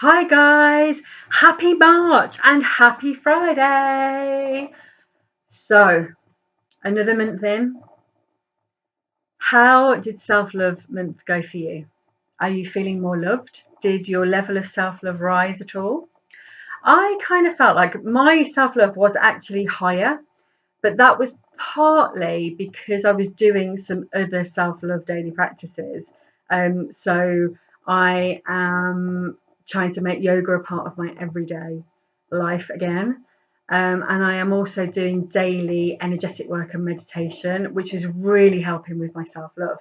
Hi guys, happy March and happy Friday. So, another month in. How did self-love month go for you? Are you feeling more loved? Did your level of self-love rise at all? I kind of felt like my self-love was actually higher, but that was partly because I was doing some other self-love daily practices. So I am trying to make yoga a part of my everyday life again. And I am also doing daily energetic work and meditation, which is really helping with my self-love.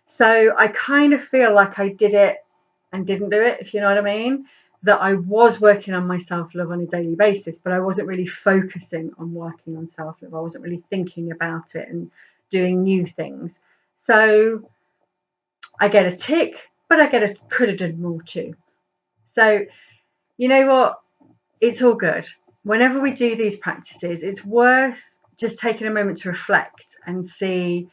So I kind of feel like I did it and didn't do it, if you know what I mean. That I was working on my self-love on a daily basis, but I wasn't really focusing on working on self-love. I wasn't really thinking about it and doing new things. So I get a tick, but could have done more too. So you know what? It's all good. Whenever we do these practices, it's worth just taking a moment to reflect and see,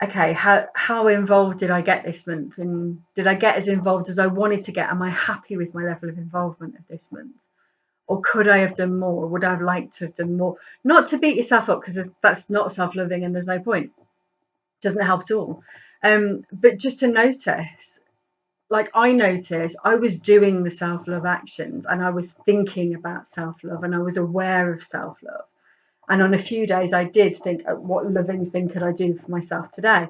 okay, how involved did I get this month? And did I get as involved as I wanted to get? Am I happy with my level of involvement of this month? Or could I have done more? Would I have liked to have done more? Not to beat yourself up, because that's not self-loving and there's no point. It doesn't help at all. But just to notice, like I noticed I was doing the self-love actions and I was thinking about self-love and I was aware of self-love. And on a few days I did think, what loving thing could I do for myself today?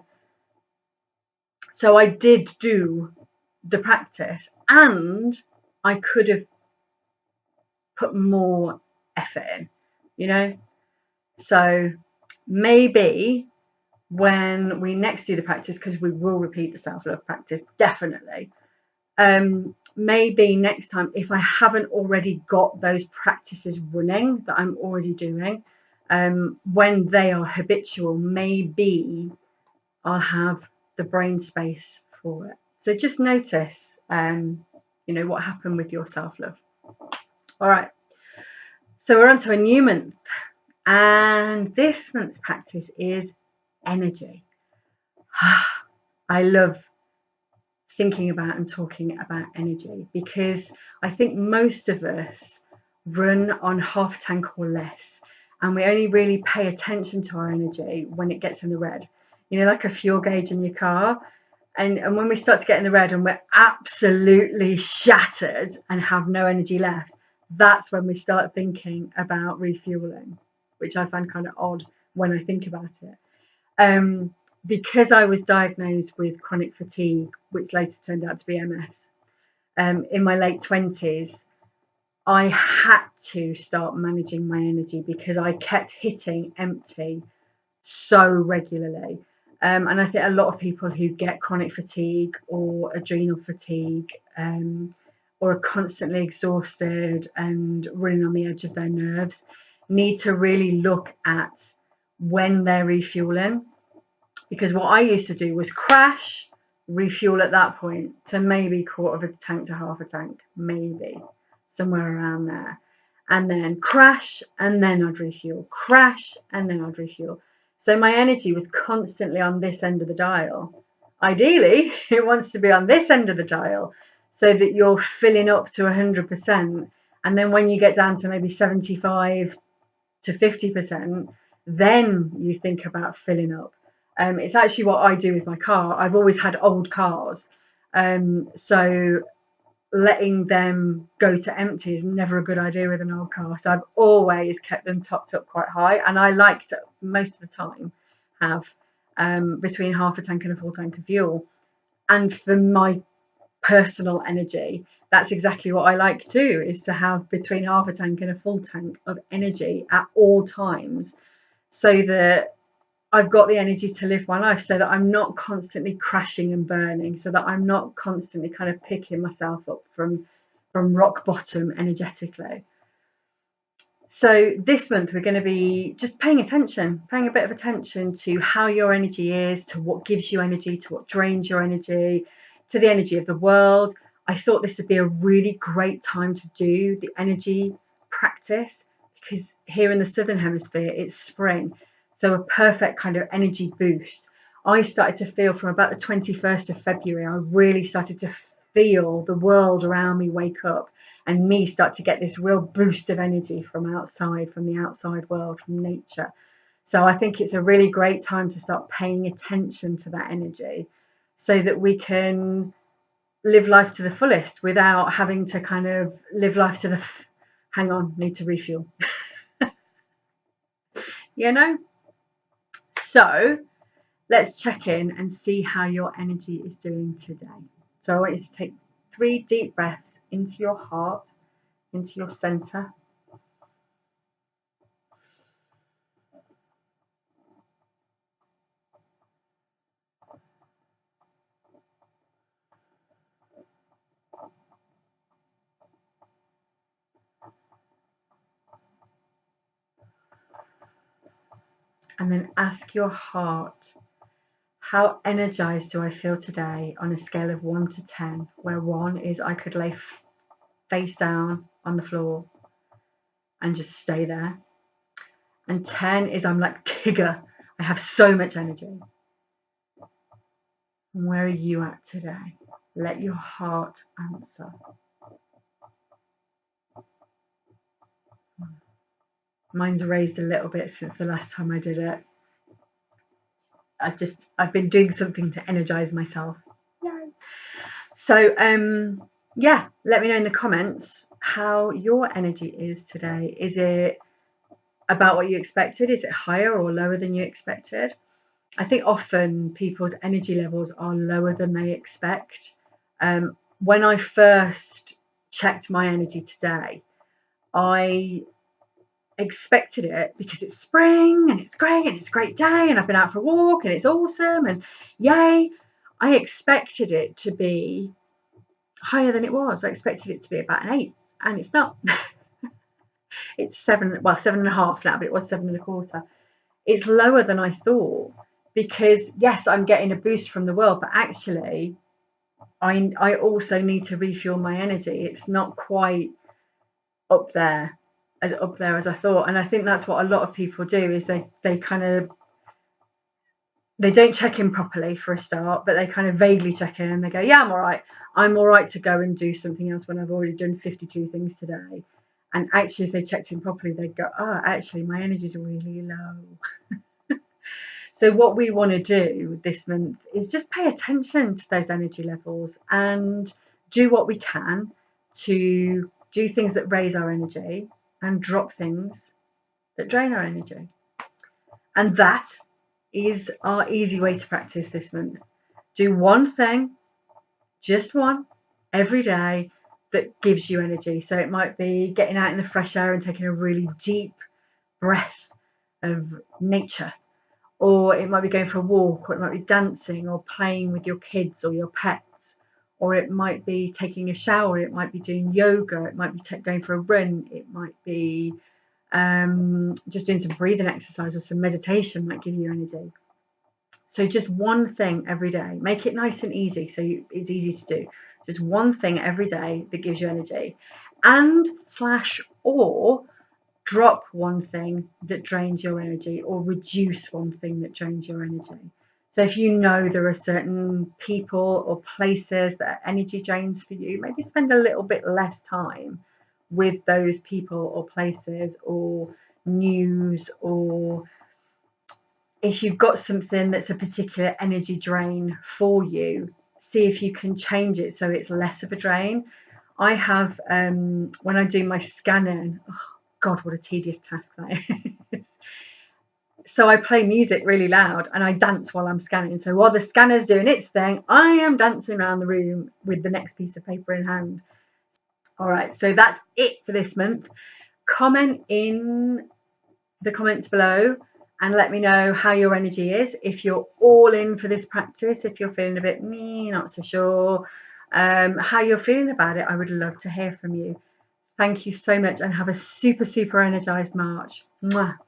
So I did do the practice and I could have put more effort in, you know? So maybe when we next do the practice, because we will repeat the self-love practice, definitely. Maybe next time, if I haven't already got those practices running that I'm already doing, when they are habitual, maybe I'll have the brain space for it. So just notice, what happened with your self-love. All right. So we're on to a new month. And this month's practice is energy. I love thinking about and talking about energy because I think most of us run on half tank or less, and we only really pay attention to our energy when it gets in the red, like a fuel gauge in your car. And when we start to get in the red and we're absolutely shattered and have no energy left, that's when we start thinking about refueling, which I find kind of odd when I think about it. Because I was diagnosed with chronic fatigue, which later turned out to be MS, in my late 20s, I had to start managing my energy because I kept hitting empty so regularly. And I think a lot of people who get chronic fatigue or adrenal fatigue, or are constantly exhausted and running on the edge of their nerves, need to really look at when they're refueling. Because what I used to do was crash, refuel at that point to maybe quarter of a tank to half a tank, maybe somewhere around there. And then crash, and then I'd refuel, crash, and then I'd refuel. So my energy was constantly on this end of the dial. Ideally, it wants to be on this end of the dial so that you're filling up to 100%. And then when you get down to maybe 75 to 50%, then you think about filling up. It's actually what I do with my car. I've always had old cars. So letting them go to empty is never a good idea with an old car. So I've always kept them topped up quite high. And I like to, most of the time, have between half a tank and a full tank of fuel. And for my personal energy, that's exactly what I like too, is to have between half a tank and a full tank of energy at all times, so that I've got the energy to live my life, so that I'm not constantly crashing and burning, so that I'm not constantly kind of picking myself up from rock bottom energetically. So this month we're going to be just paying a bit of attention to how your energy is, to what gives you energy, to what drains your energy, to the energy of the world. I thought this would be a really great time to do the energy practice because here in the Southern Hemisphere it's spring. So a perfect kind of energy boost. I started to feel from about the 21st of February, I really started to feel the world around me wake up and me start to get this real boost of energy from outside, from the outside world, from nature. So I think it's a really great time to start paying attention to that energy so that we can live life to the fullest without having to kind of live life to the hang on, need to refuel. You know? So let's check in and see how your energy is doing today. So I want you to take 3 deep breaths into your heart, into your center. And then ask your heart, how energized do I feel today on a scale of 1 to 10, where 1 is I could lay face down on the floor and just stay there. And 10 is I'm like Tigger. I have so much energy. And where are you at today? Let your heart answer. Mine's raised a little bit since the last time I did it. I've been doing something to energize myself. Yay. So yeah, let me know in the comments how your energy is today. Is it about what you expected? Is it higher or lower than you expected? I think often people's energy levels are lower than they expect. When I first checked my energy today, I expected it because it's spring and it's great and it's a great day and I've been out for a walk and it's awesome and yay. I expected it to be higher than it was. I expected it to be about an 8 and it's not. It's 7, well, 7.5 now, but it was 7.25. It's lower than I thought because yes, I'm getting a boost from the world, but actually I also need to refuel my energy. It's not quite up there as I thought. And I think that's what a lot of people do is they kind of they don't check in properly for a start, but they kind of vaguely check in and they go, yeah, I'm all right to go and do something else when I've already done 52 things today. And actually if they checked in properly, they'd go, oh, actually my energy's really low. So what we want to do this month is just pay attention to those energy levels and do what we can to do things that raise our energy and drop things that drain our energy. And that is our easy way to practice this month. Do one thing, just one, every day that gives you energy. So it might be getting out in the fresh air and taking a really deep breath of nature. Or it might be going for a walk, or it might be dancing or playing with your kids or your pets, or it might be taking a shower, it might be doing yoga, it might be going for a run, it might be just doing some breathing exercise or some meditation might give you energy. So just one thing every day, make it nice and easy so it's easy to do. Just one thing every day that gives you energy, and or drop one thing that drains your energy or reduce one thing that drains your energy. So if you know there are certain people or places that are energy drains for you, maybe spend a little bit less time with those people or places or news, or if you've got something that's a particular energy drain for you, see if you can change it so it's less of a drain. I have when I do my scanning, God, what a tedious task that is. So I play music really loud and I dance while I'm scanning. So while the scanner's doing its thing, I am dancing around the room with the next piece of paper in hand. All right, so that's it for this month. Comment in the comments below and let me know how your energy is. If you're all in for this practice, if you're feeling a bit not so sure, how you're feeling about it, I would love to hear from you. Thank you so much and have a super, super energized March. Mwah.